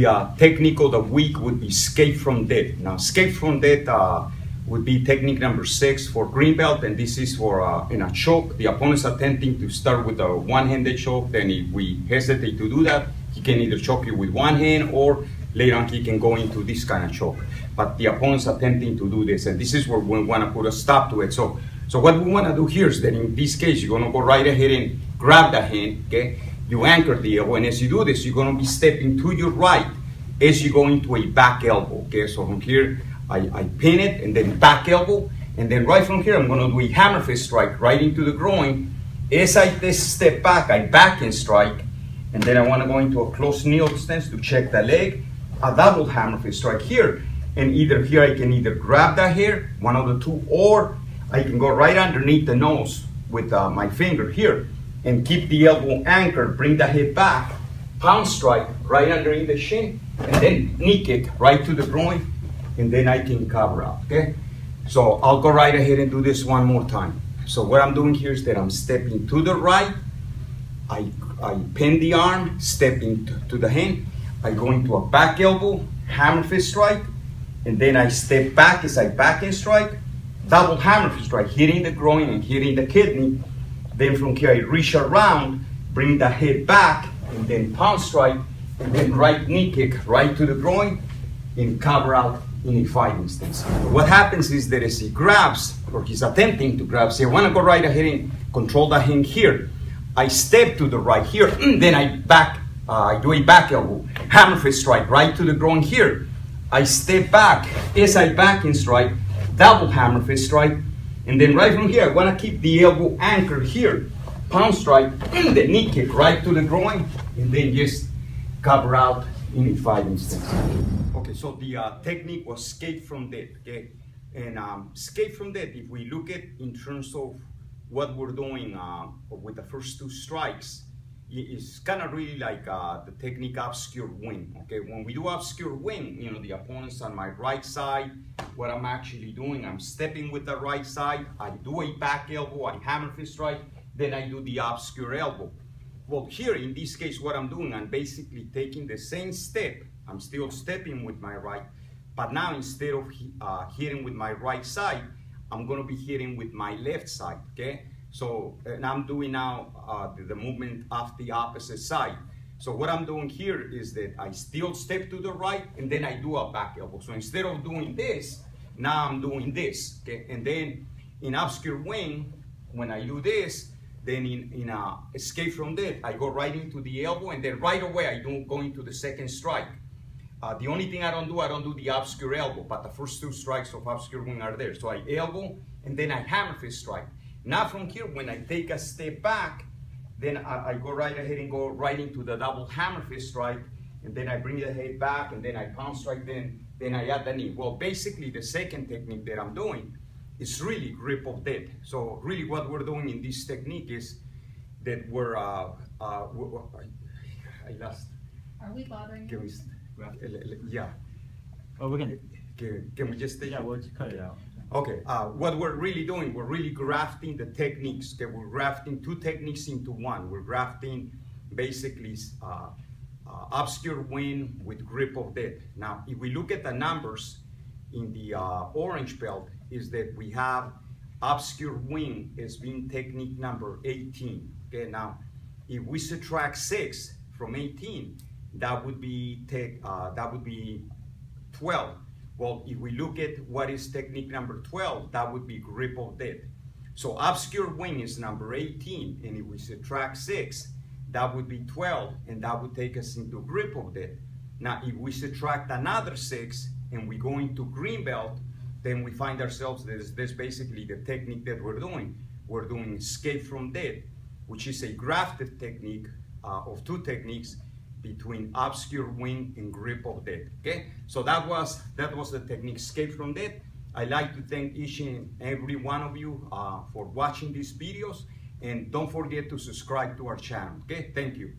the technique of the week would be escape from death. Now, escape from death would be technique number 6 for green belt, and this is for in a choke. The opponent's attempting to start with a one-handed choke. Then if we hesitate to do that, he can either choke you with one hand, or later on he can go into this kind of choke. But the opponent's attempting to do this, and this is where we want to put a stop to it. So what we want to do here is that in this case, you're going to go right ahead and grab the hand, okay? You anchor the elbow, and as you do this, you're going to be stepping to your right as you go into a back elbow, okay? So from here, I pin it, and then back elbow, and then right from here, I'm going to do a hammer fist strike right into the groin. As I step back, I back and strike, and then I want to go into a close knee stance to check the leg, a double hammer fist strike here, and either here I can either grab the hair, one of the two, or I can go right underneath the nose with my finger here, and keep the elbow anchored, bring the head back, pound strike right underneath the shin, and then knee kick right to the groin, and then I can cover up, okay? So I'll go right ahead and do this one more time. So what I'm doing here is that I'm stepping to the right, I pin the arm, stepping to the hand, I go into a back elbow, hammer fist strike, and then I step back as I back and strike, double hammer fist strike, hitting the groin and hitting the kidney. Then from here I reach around, bring the head back, and then pound strike, and then right knee kick right to the groin, and cover out in a fighting stance. What happens is that as he grabs, or he's attempting to grab, say I want to go right ahead and control the hand here, I step to the right here, then I do a back elbow, hammer fist strike right to the groin here. I step back, as I back and strike, double hammer fist strike, and then right from here, I want to keep the elbow anchored here, pound strike, and the knee kick right to the groin, and then just cover out in a fighting stance. Okay, so the technique was escape from death, okay? And escape from death, if we look at in terms of what we're doing with the first 2 strikes, it's kind of really like the technique obscure wing, okay? When we do obscure wing, you know, the opponent's on my right side. What I'm actually doing, I'm stepping with the right side, I do a back elbow, I hammer fist strike, then I do the obscure elbow. Well, here in this case, what I'm doing, I'm basically taking the same step. I'm still stepping with my right, but now instead of hitting with my right side, I'm going to be hitting with my left side, okay? So, and I'm doing now the movement of the opposite side. So what I'm doing here is that I still step to the right, and then I do a back elbow. So instead of doing this, now I'm doing this, okay? And then in obscure wing, when I do this, then in escape from death, I go right into the elbow, and then right away I don't go into the second strike. The only thing I don't do the obscure elbow, but the first 2 strikes of obscure wing are there. So I elbow, and then I hammer fist strike. Now from here, when I take a step back, then I go right ahead and go right into the double hammer fist strike, and then I bring the head back, and then I pound strike, then I add the knee. Well, basically the second technique that I'm doing is really grip of death. So really what we're doing in this technique is that we're, I lost. Are we bothering you? Yeah. Oh, we're gonna. Can we just take Yeah, we'll just cut it out. Okay, what we're really doing, we're really grafting the techniques. Okay, we're grafting 2 techniques into one. We're grafting basically obscure wing with grip of death. Now, if we look at the numbers in the orange belt, is that we have obscure wing as being technique number 18. Okay, now if we subtract 6 from 18, that would be 12. Well, if we look at what is technique number 12, that would be grip of death. So obscure wing is number 18, and if we subtract 6, that would be 12, and that would take us into grip of death. Now, if we subtract another 6 and we go into green belt, then we find ourselves, this basically the technique that we're doing. We're doing escape from death, which is a grafted technique of 2 techniques between obscure wing and grip of death. Okay, so that was the technique escape from death. I'd like to thank each and every one of you for watching these videos, and don't forget to subscribe to our channel. Okay, thank you.